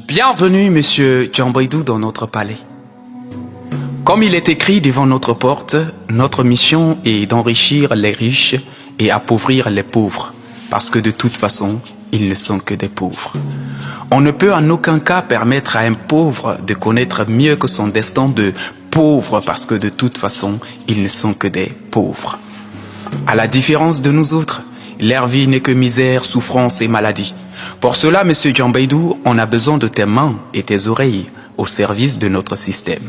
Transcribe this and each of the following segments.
Bienvenue, monsieur Djambaydou, dans notre palais. Comme il est écrit devant notre porte, notre mission est d'enrichir les riches et appauvrir les pauvres, parce que de toute façon, ils ne sont que des pauvres. On ne peut en aucun cas permettre à un pauvre de connaître mieux que son destin de pauvre, parce que de toute façon, ils ne sont que des pauvres. À la différence de nous autres, leur vie n'est que misère, souffrance et maladie. Pour cela, monsieur Djambaydou, on a besoin de tes mains et tes oreilles au service de notre système.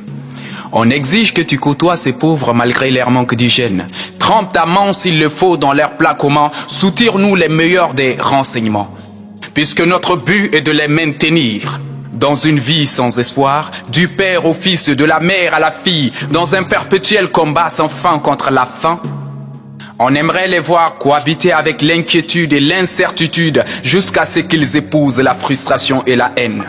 On exige que tu côtoies ces pauvres malgré leur manque d'hygiène. Trempe ta main s'il le faut dans leur plat commun. Soutire-nous les meilleurs des renseignements. Puisque notre but est de les maintenir dans une vie sans espoir, du père au fils, de la mère à la fille, dans un perpétuel combat sans fin contre la faim. On aimerait les voir cohabiter avec l'inquiétude et l'incertitude jusqu'à ce qu'ils épousent la frustration et la haine.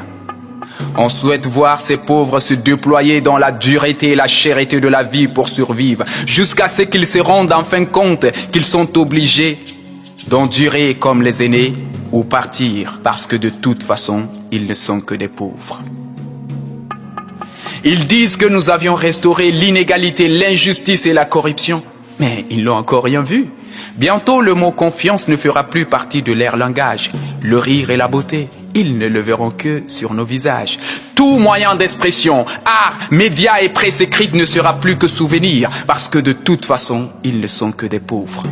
On souhaite voir ces pauvres se déployer dans la dureté et la chérité de la vie pour survivre, jusqu'à ce qu'ils se rendent en fin compte qu'ils sont obligés d'endurer comme les aînés ou partir, parce que de toute façon, ils ne sont que des pauvres. Ils disent que nous avions restauré l'inégalité, l'injustice et la corruption. Mais ils n'ont encore rien vu. Bientôt, le mot confiance ne fera plus partie de leur langage. Le rire et la beauté, ils ne le verront que sur nos visages. Tout moyen d'expression, art, médias et presse écrite ne sera plus que souvenir, parce que de toute façon, ils ne sont que des pauvres.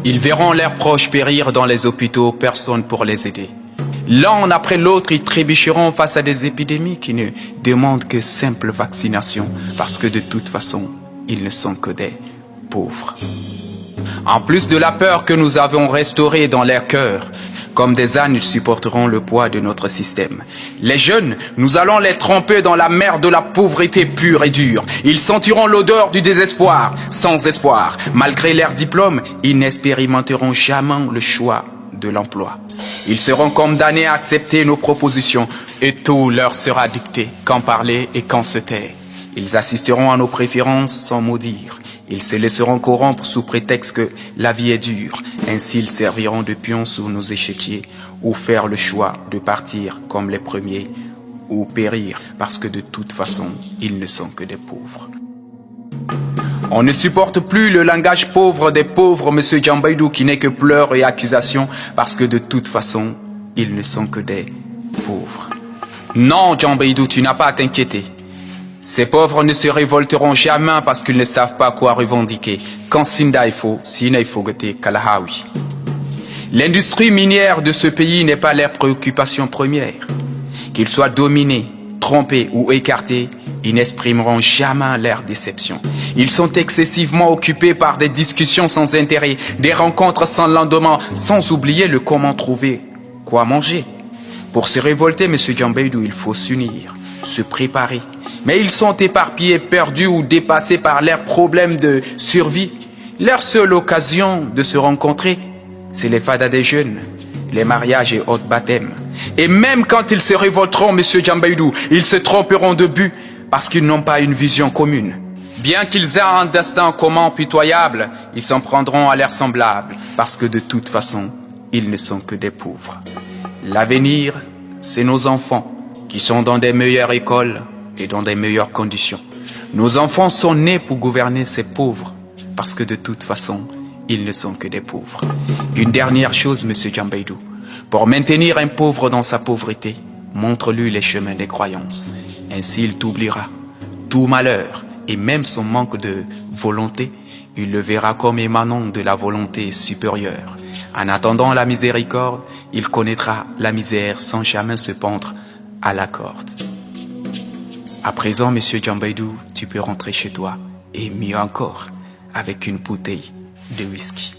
Ils verront leurs proches périr dans les hôpitaux, personne pour les aider. L'un après l'autre, ils trébucheront face à des épidémies qui ne demandent que simple vaccination, parce que de toute façon, ils ne sont que des pauvres. En plus de la peur que nous avons restaurée dans leur cœur, comme des ânes, ils supporteront le poids de notre système. Les jeunes, nous allons les tremper dans la mer de la pauvreté pure et dure. Ils sentiront l'odeur du désespoir, sans espoir. Malgré leur diplôme, ils n'expérimenteront jamais le choix de l'emploi. Ils seront condamnés à accepter nos propositions et tout leur sera dicté, quand parler et quand se taire. Ils assisteront à nos préférences sans mot dire. Ils se laisseront corrompre sous prétexte que la vie est dure. Ainsi, ils serviront de pions sous nos échiquiers ou faire le choix de partir comme les premiers ou périr parce que de toute façon, ils ne sont que des pauvres. On ne supporte plus le langage pauvre des pauvres, monsieur Djambaydou, qui n'est que pleurs et accusations parce que de toute façon, ils ne sont que des pauvres. Non, Djambaydou, tu n'as pas à t'inquiéter. Ces pauvres ne se révolteront jamais parce qu'ils ne savent pas quoi revendiquer. Quand Sinda faut, Sina il faut goûter Kalahawi. L'industrie minière de ce pays n'est pas leur préoccupation première. Qu'ils soient dominés, trompés ou écartés, ils n'exprimeront jamais leur déception. Ils sont excessivement occupés par des discussions sans intérêt, des rencontres sans lendemain, sans oublier le comment trouver quoi manger. Pour se révolter, monsieur Djambaydou, il faut s'unir, se préparer. Mais ils sont éparpillés, perdus ou dépassés par leurs problèmes de survie. Leur seule occasion de se rencontrer, c'est les fadas des jeunes, les mariages et autres baptêmes. Et même quand ils se révolteront, monsieur Djambaydou, ils se tromperont de but parce qu'ils n'ont pas une vision commune. Bien qu'ils aient un destin commun pitoyable, ils s'en prendront à leurs semblables parce que de toute façon, ils ne sont que des pauvres. L'avenir, c'est nos enfants qui sont dans des meilleures écoles et dans des meilleures conditions. Nos enfants sont nés pour gouverner ces pauvres, parce que de toute façon, ils ne sont que des pauvres. Une dernière chose, monsieur Djambaydou, pour maintenir un pauvre dans sa pauvreté, montre-lui les chemins des croyances. Ainsi, il t'oubliera. Tout malheur, et même son manque de volonté, il le verra comme émanant de la volonté supérieure. En attendant la miséricorde, il connaîtra la misère sans jamais se pendre à la corde. À présent, monsieur Djambaydou, tu peux rentrer chez toi, et mieux encore, avec une bouteille de whisky.